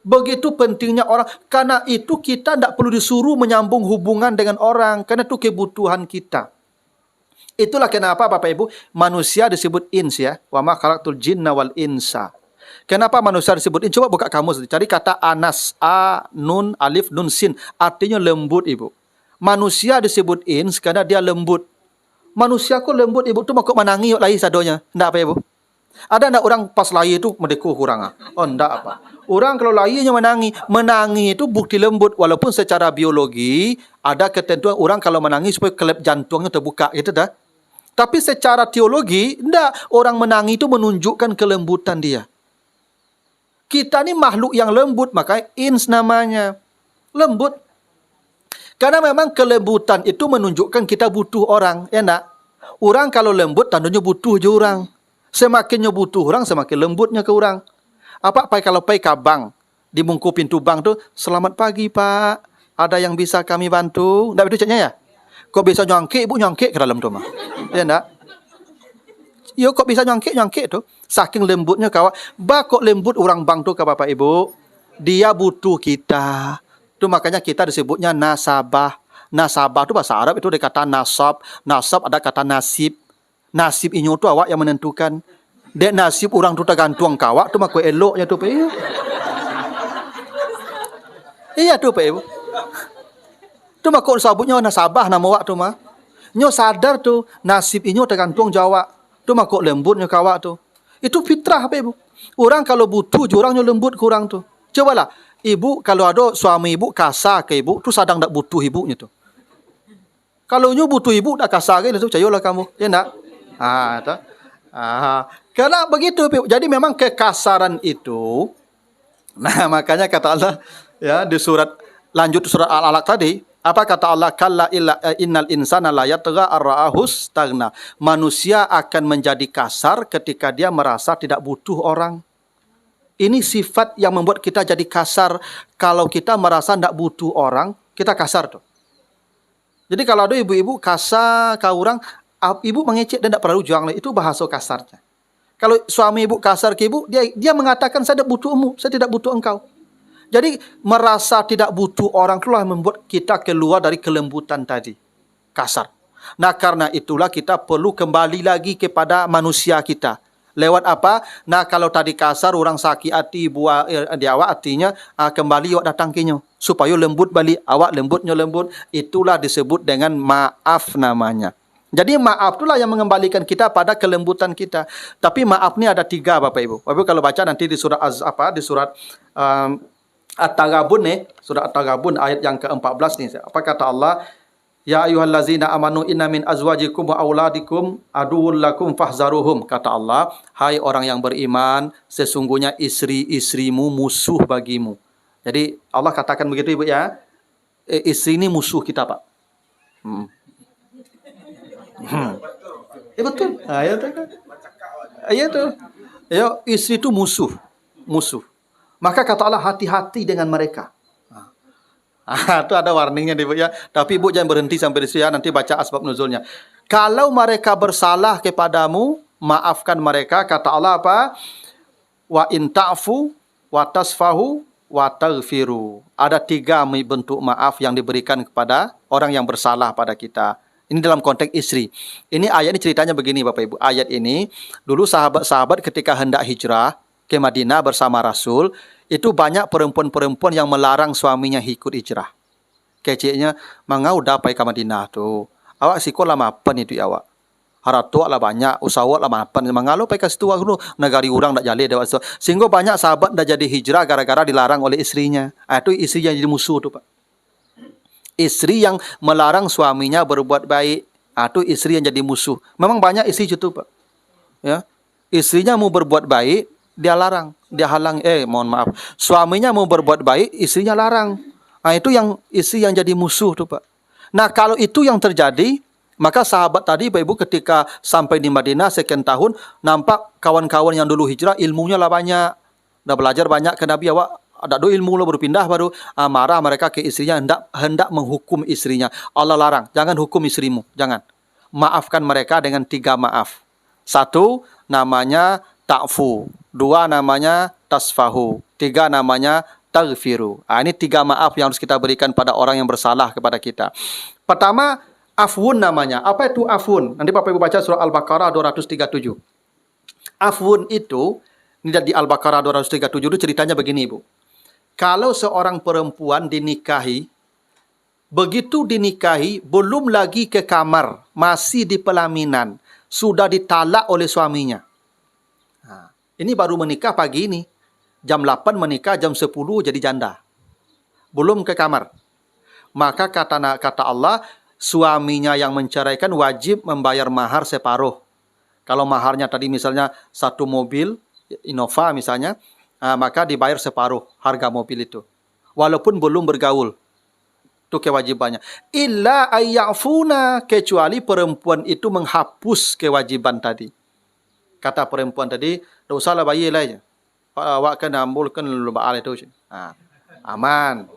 Begitu pentingnya orang. Karena itu kita tidak perlu disuruh menyambung hubungan dengan orang. Karena itu kebutuhan kita. Itulah kenapa Bapak Ibu, manusia disebut ins ya. Wa ma khalaqtul jinna wal insa. Kenapa manusia disebut ins? Coba buka kamus. Cari kata anas. A, nun, alif, nun, sin. Artinya lembut Ibu. Manusia disebut ins karena dia lembut. Manusia kok lembut Ibu. Itu mau kok menangi lagi sadonya. Tidak apa Ibu? Ada enggak orang pas lahir itu mendeku kurang? Oh enggak apa. Orang kalau lahirnya menangi itu bukti lembut. Walaupun secara biologi ada ketentuan orang kalau menangis supaya kelep jantungnya terbuka, gitu dah. Tapi secara teologi enggak, orang menangi itu menunjukkan kelembutan dia. Kita ni makhluk yang lembut, makanya ins namanya. Lembut. Karena memang kelembutan itu menunjukkan kita butuh orang, ya enggak? Orang kalau lembut tandanya butuh je orang. Semakinnya butuh orang, semakin lembutnya ke orang. Apa kalau pai ke bank, dibungku pintu bank tu, selamat pagi Pak, ada yang bisa kami bantu? Enggak begitu caknya ya? Kok bisa nyangkik, Ibu nyangkik ke dalam tu mah? Ya enggak? Yo kok bisa nyangkik tu? Saking lembutnya kawak. Kok lembut orang bank tu ke Bapak Ibu? Dia butuh kita. Tu makanya kita disebutnya nasabah. Nasabah tu bahasa Arab itu ada kata nasab. Nasab ada kata nasib. Nasib inyo tu awak yang menentukan. Dek nasib orang tu tergantung kawak tu mak eloknya tu Pak Ibu. Iya tu Pak Ibu. Tu mak sabutnya nasabah nama awak tu mah. Nyo sadar tu nasib inyo tergantung jawab. Tu mak lembutnya kawak tu. Itu fitrah Pak Ibu. Orang kalau butuh orangnya lembut ke orang tu. Cobalah ibu kalau ada suami ibu kasar ke ibu tu sadang tak butuh ibunya tu. Kalau nyo butuh ibu dak kasar ke tu percayalah kamu. Ya enggak? Karena begitu. Jadi memang kekasaran itu. Nah makanya kata Allah ya di surat lanjut surat Al-Alaq tadi. Apa kata Allah? Kalla innal insana la yatgha ar-ra'ahus stagna. Manusia akan menjadi kasar ketika dia merasa tidak butuh orang. Ini sifat yang membuat kita jadi kasar. Kalau kita merasa tidak butuh orang, kita kasar tuh. Jadi kalau ada ibu-ibu kasar ke orang, ibu mengecek dan tidak pernah juang, itu bahasa kasarnya. Kalau suami ibu kasar ke ibu, dia mengatakan saya tidak butuhmu, saya tidak butuh engkau. Jadi merasa tidak butuh orang itulah membuat kita keluar dari kelembutan tadi. Kasar. Nah karena itulah kita perlu kembali lagi kepada manusia kita. Lewat apa? Nah kalau tadi kasar orang sakit hati buat di awak artinya kembali awak datang kenyo supaya lembut balik. Awak lembutnya lembut. Itulah disebut dengan maaf namanya. Jadi maaf itulah yang mengembalikan kita pada kelembutan kita. Tapi maaf ni ada 3 Bapak Ibu. Bapak Ibu kalau baca nanti di surat di surat At-Taghabun nih, surat At-Taghabun ayat yang ke-14 nih. Apa kata Allah? Ya ayyuhallazina amanu inna min azwajikum wa auladikum aduwwul lakum fahzaruhum. Kata Allah, hai orang yang beriman, sesungguhnya istri-istrimu musuh bagimu. Jadi Allah katakan begitu Ibu ya. Istri ini musuh kita, Pak. Betul. Ya tuh kan. Ya tuh. Ya, istri itu musuh. Maka kata Allah, hati-hati dengan mereka. Itu ada warningnya Ibu ya. Tapi Ibu jangan berhenti sampai di situ ya. Nanti baca asbab nuzulnya. Kalau mereka bersalah kepadamu, maafkan mereka. Kata Allah apa? Wa in ta'fu wa tasfahu wa taghfiru. Ada 3 bentuk maaf yang diberikan kepada orang yang bersalah pada kita. Ini dalam konteks istri. Ini ayat ini ceritanya begini Bapak Ibu. Ayat ini dulu sahabat-sahabat ketika hendak hijrah ke Madinah bersama Rasul, itu banyak perempuan-perempuan yang melarang suaminya ikut hijrah. Keciknya, mangau dapai ke Madinah tu. Awak sikolah mapan itu awak. Haratu lah banyak, usaha lah mapan. Mangalo pai ke situ aku negari orang dak jale dak. Sehingga banyak sahabat dak jadi hijrah gara-gara dilarang oleh istrinya. Itu istri yang jadi musuh tu, Pak. Istri yang melarang suaminya berbuat baik, itu istri yang jadi musuh. Memang banyak istri itu, Pak. Ya. Istrinya mau berbuat baik, dia larang, dia halang. Mohon maaf. Suaminya mau berbuat baik, istrinya larang. Itu yang istri yang jadi musuh tuh, Pak. Nah, kalau itu yang terjadi, maka sahabat tadi, Bapak Ibu, ketika sampai di Madinah sekian tahun, nampak kawan-kawan yang dulu hijrah ilmunya lah banyak, dah belajar banyak ke Nabi. Awak ada do ilmu lo berpindah baru marah mereka ke istrinya, hendak menghukum istrinya. Allah larang, jangan hukum istrimu, jangan. Maafkan mereka dengan 3 maaf. 1 namanya ta'fu, 2 namanya tasfahu, 3 namanya taghfiru. Ini 3 maaf yang harus kita berikan pada orang yang bersalah kepada kita. Pertama, afwun namanya. Apa itu afwun? Nanti Bapak Ibu baca surah Al-Baqarah 237. Afwun itu, ini di Al-Baqarah 237 itu ceritanya begini, Ibu. Kalau seorang perempuan dinikahi, begitu dinikahi, belum lagi ke kamar, masih di pelaminan, sudah ditalak oleh suaminya. Ini baru menikah pagi ini. Jam 8 menikah, jam 10 jadi janda. Belum ke kamar. Maka kata Allah, suaminya yang menceraikan wajib membayar mahar separuh. Kalau maharnya tadi misalnya 1 mobil, Innova misalnya, maka dibayar separuh harga mobil itu. Walaupun belum bergaul. Itu kewajibannya. Illa ayyafuna, kecuali perempuan itu menghapus kewajiban tadi. Kata perempuan tadi, tak usahlah bayar lah. Awak kan ambulkan lubaal itu. Aman.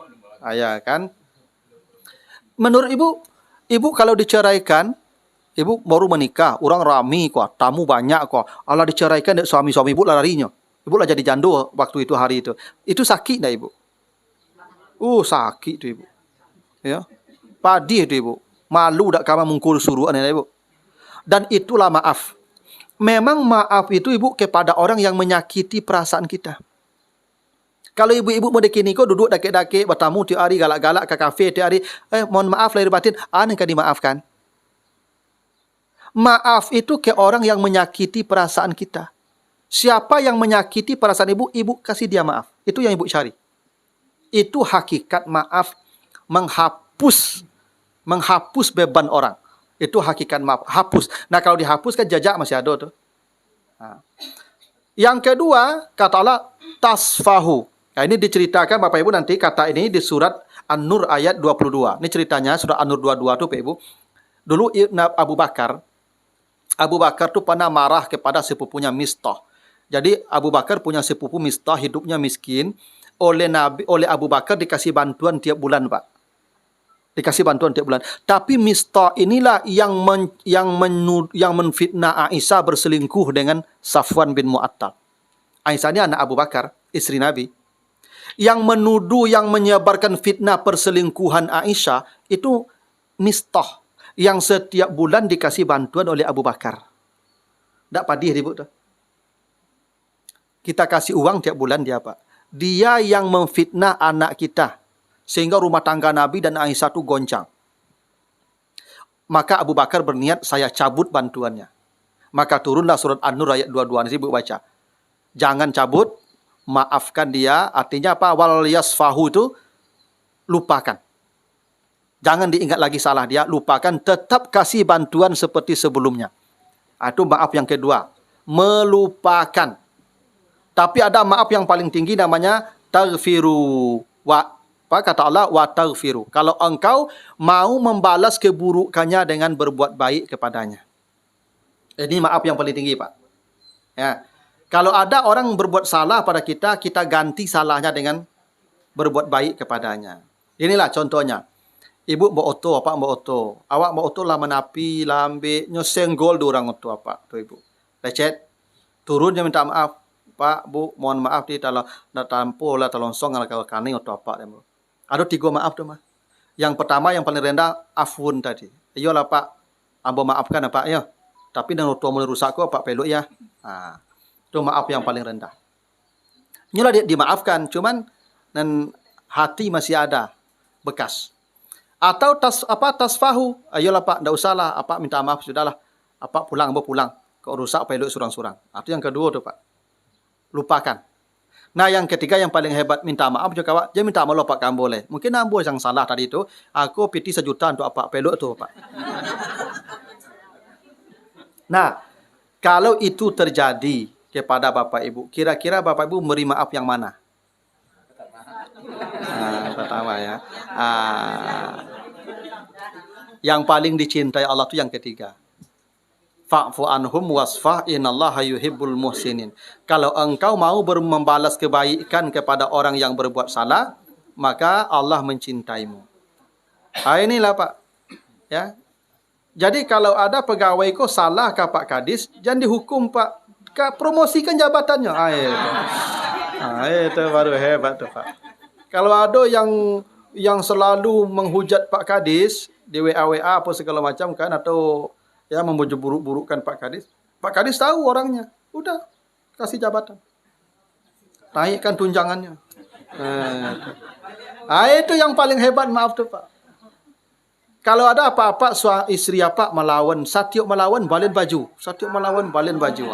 Ya kan? Menurut Ibu kalau diceraikan, Ibu baru menikah, orang rami kok, tamu banyak kok. Allah diceraikan suami-suami Ibu larinya. Ibu lah jadi jando waktu itu hari itu. Itu sakit dah Ibu? Sakit tu Ibu. Ya. Padih tu Ibu. Malu dak kama mungkul suruhan ya Ibu. Dan itulah maaf. Memang maaf itu Ibu kepada orang yang menyakiti perasaan kita. Kalau ibu-ibu mau dekini kok duduk dakik-dakik bertamu tiap hari galak-galak ke kafe tiap hari, mohon maaf lahir batin, kan dimaafkan. Maaf itu ke orang yang menyakiti perasaan kita. Siapa yang menyakiti perasaan Ibu, Ibu kasih dia maaf. Itu yang Ibu cari. Itu hakikat maaf, menghapus beban orang. Itu hakikat maaf, hapus. Nah, kalau dihapus kan jajak masih ada tuh. Yang kedua, kata Allah, tasfahu. Nah, ini diceritakan Bapak Ibu nanti kata ini di surat An-Nur ayat 22. Ini ceritanya surat An-Nur 22 tuh Pak Ibu. Dulu Abu Bakar tuh pernah marah kepada sepupunya Mistah. Jadi Abu Bakar punya sepupu Mistah, hidupnya miskin. Oleh Abu Bakar dikasih bantuan tiap bulan, Pak. Dikasih bantuan tiap bulan. Tapi Mistah inilah yang menfitnah Aisyah berselingkuh dengan Safwan bin Mu'attal. Aisyah ini anak Abu Bakar, istri Nabi. Yang menuduh, yang menyebarkan fitnah perselingkuhan Aisyah itu Mistah, yang setiap bulan dikasih bantuan oleh Abu Bakar. Tak padih Ibu tuh. Kita kasih uang tiap bulan dia, Pak. Dia yang memfitnah anak kita. Sehingga rumah tangga Nabi dan Aisyah itu goncang. Maka Abu Bakar berniat, saya cabut bantuannya. Maka turunlah surat An-Nur ayat 22. Nanti Ibu baca. Jangan cabut, maafkan dia. Artinya apa? Wal yasfahu itu lupakan. Jangan diingat lagi salah dia, lupakan, tetap kasih bantuan seperti sebelumnya. Itu maaf yang kedua, melupakan. Tapi ada maaf yang paling tinggi namanya taghfiru. Apa kata Allah? Wa taghfiru. Kalau engkau mau membalas keburukannya dengan berbuat baik kepadanya. Ini maaf yang paling tinggi, Pak. Ya. Kalau ada orang berbuat salah pada kita, kita ganti salahnya dengan berbuat baik kepadanya. Inilah contohnya. Ibu bawa oto, apa bawa oto. Awak bawa oto lah menapi, lambe, nyosenggol dorang oto apa tu ibu. Lecet. Turunnya minta maaf. Pak, Bu, mohon maaf di dalam tampo lah talongsong kalau kani oto apa demo. Ada 3 maaf tu mah. Yang pertama yang paling rendah afun tadi. Iyalah Pak, ambo maafkan Pak ya. Tapi dan oto mulai rusak ko Pak peluk ya. Itu maaf yang paling rendah. Inilah dia dimaafkan, cuman dan hati masih ada bekas. Atau tasfahu. Ayolah Pak, enggak usahlah, apa minta maaf sudahlah. Apa pulang, pulang. Kau rusak peluk surang-surang. Itu yang kedua tu Pak. Lupakan. Nah, yang ketiga yang paling hebat minta maaf juga Pak. Dia minta maaf Pak, kamu boleh. Mungkin ambo yang salah tadi itu. Aku piti 1 juta untuk apa peluk tu Pak. Nah, kalau itu terjadi kepada Bapak Ibu, kira-kira Bapak Ibu beri maaf yang mana? Pertama ya. Yang paling dicintai Allah itu yang ketiga. Fa'fu anhum wasfah innallaha yuhibbul muhsinin. Kalau engkau mau membalas kebaikan kepada orang yang berbuat salah, maka Allah mencintaimu. Inilah Pak. Ya. Jadi kalau ada pegawai kau salah ke Pak Kadis, jangan dihukum Pak. Promosikan jabatannya. Itu baru hebat tuh Pak. Kalau ada yang selalu menghujat Pak Kadis di WA apa segala macam kan, atau ya membujuk buruk-burukkan Pak Kadis. Pak Kadis tahu orangnya. Udah kasih jabatan. Naikkan tunjangannya. Itu yang paling hebat, maaf tuh Pak. Kalau ada apa-apa istri apa melawan, Satiuk melawan balen baju. Satiuk melawan balen baju.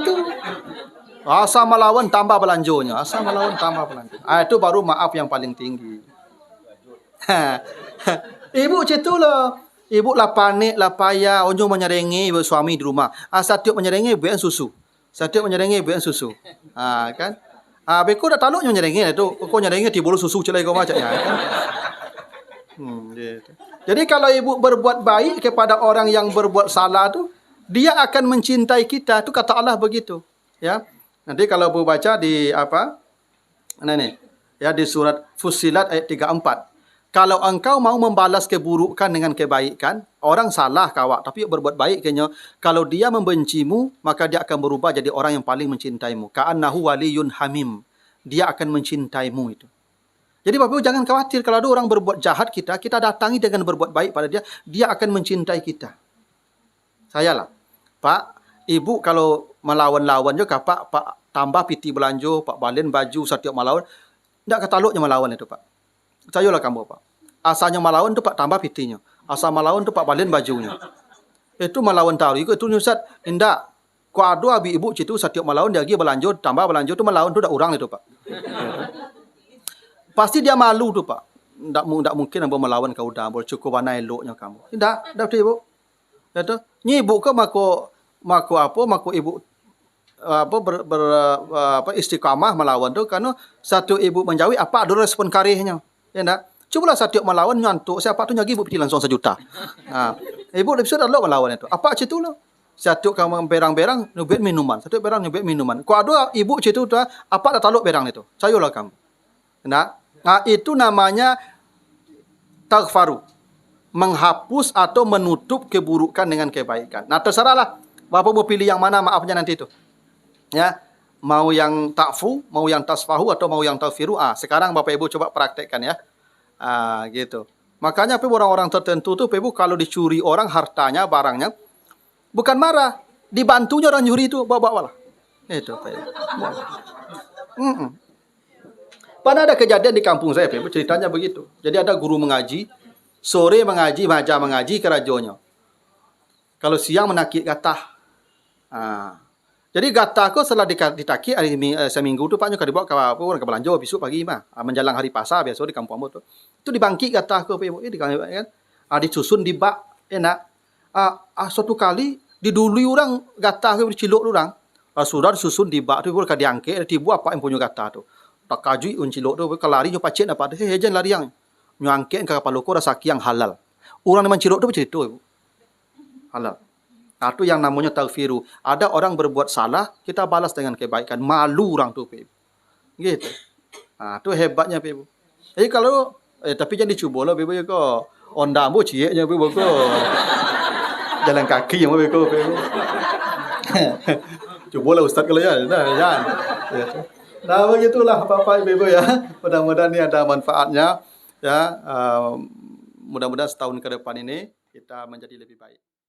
Tuh. Asa melawan tambah belanjonya. Asa melawan tambah belanjo. Itu baru maaf yang paling tinggi. Ibu citulah. Ibu lah panik, lah payah. Onjo menyerengi ibu suami di rumah. Satiuk menyerengi buat susu. Satiuk menyerengi buat susu. Kan? Beko dah taluk menyerengi itu. Kau nyerengi di bulu susu celai kau macam ya. Kan? Gitu. Jadi kalau ibu berbuat baik kepada orang yang berbuat salah tu, dia akan mencintai kita. Itu kata Allah begitu. Ya. Nanti kalau ibu baca di apa? Ini. Ya, di surat Fussilat ayat 34. Kalau engkau mau membalas keburukan dengan kebaikan, orang salah kawak tapi berbuat baik kayaknya. Kalau dia membencimu, maka dia akan berubah jadi orang yang paling mencintaimu. Ka'annahu waliyun hamim. Dia akan mencintaimu itu. Jadi Bapak Ibu jangan khawatir kalau ada orang berbuat jahat kita datangi dengan berbuat baik pada dia, dia akan mencintai kita. Saya lah, Pak, Ibu kalau melawan-lawan juga, Pak tambah piti belanjo, Pak balen baju, setiap melawan, tidak ketaluknya melawan itu Pak. Percayalah kamu Pak. Asalnya melawan itu Pak tambah pitinya. Asal melawan itu Pak balen bajunya. Itu melawan tahu. Itu nyusat, indah. Kau ada abi ibu situ setiap melawan dia lagi belanjo, tambah belanjo itu melawan itu udah orang itu Pak. Pasti dia malu tu Pak. Tak mungkin abang melawan kau dah. Boleh cukup warna eloknya kamu. Tidak betul ibu. Itu. Ni ibu ke maku ibu istiqamah melawan tu karena satu ibu menjauhi apa ada respon karihnya. Ya tak? Cubalah satu melawan nyantuk. Siapa tu nyagi ibu piti langsung 1 juta. Ibu dah bisa dah melawan itu. Apa situ lah? Satu kamu berang-berang nyubit minuman. Satu berang nyubit minuman. Kau ada ibu situ tu apa dah taluk berang itu. Sayulah kamu. Nah, itu namanya taghfaru. Menghapus atau menutup keburukan dengan kebaikan. Nah, terserahlah. Bapak mau pilih yang mana maafnya nanti itu. Ya. Mau yang ta'fu, mau yang tasfahu, atau mau yang taghfiru. Sekarang Bapak Ibu coba praktekkan ya. Gitu. Makanya orang-orang tertentu tuh Bapak Ibu kalau dicuri orang hartanya, barangnya, bukan marah. Dibantunya orang nyuri itu, bawa-bawa lah. Itu Bapak Ibu. Pernah ada kejadian di kampung saya, ceritanya begitu. Jadi ada guru mengaji, sore mengaji, maja mengaji ke radionya. Kalau siang menakik kata. Jadi gata aku setelah ditaki hari seminggu tu paknya kau dibawa ke apa orang ke belanja besok pagi mah. Menjelang hari pasar biasa di kampung ambo tu. Itu dibangkit gata aku di kan. Disusun di bak enak. Suatu kali didului orang gata aku diciluk orang. Sudah disusun di bak tu boleh diangkat tiba apa yang punya gata tu. Tak kaju unciluk tu kelari nyo pacet apa he hejan lari yang nyo angkat ke kapal loko rasa yang halal. Orang yang menciluk tu bercerita ibu. Halal. Itu yang namanya taghfiru. Ada orang berbuat salah, kita balas dengan kebaikan. Malu orang tu, Ibu. Gitu. Itu hebatnya, Ibu. Jadi kalau, tapi jangan dicuba lah, Ibu. Kau onda ambo cieknya, Ibu. Kau jalan kaki yang Ibu. Cuba lah Ustaz kalau ya. Jangan. Nah, begitulah Bapak Ibu ya. Mudah-mudahan ini ada manfaatnya. Ya, mudah-mudahan setahun ke depan ini kita menjadi lebih baik.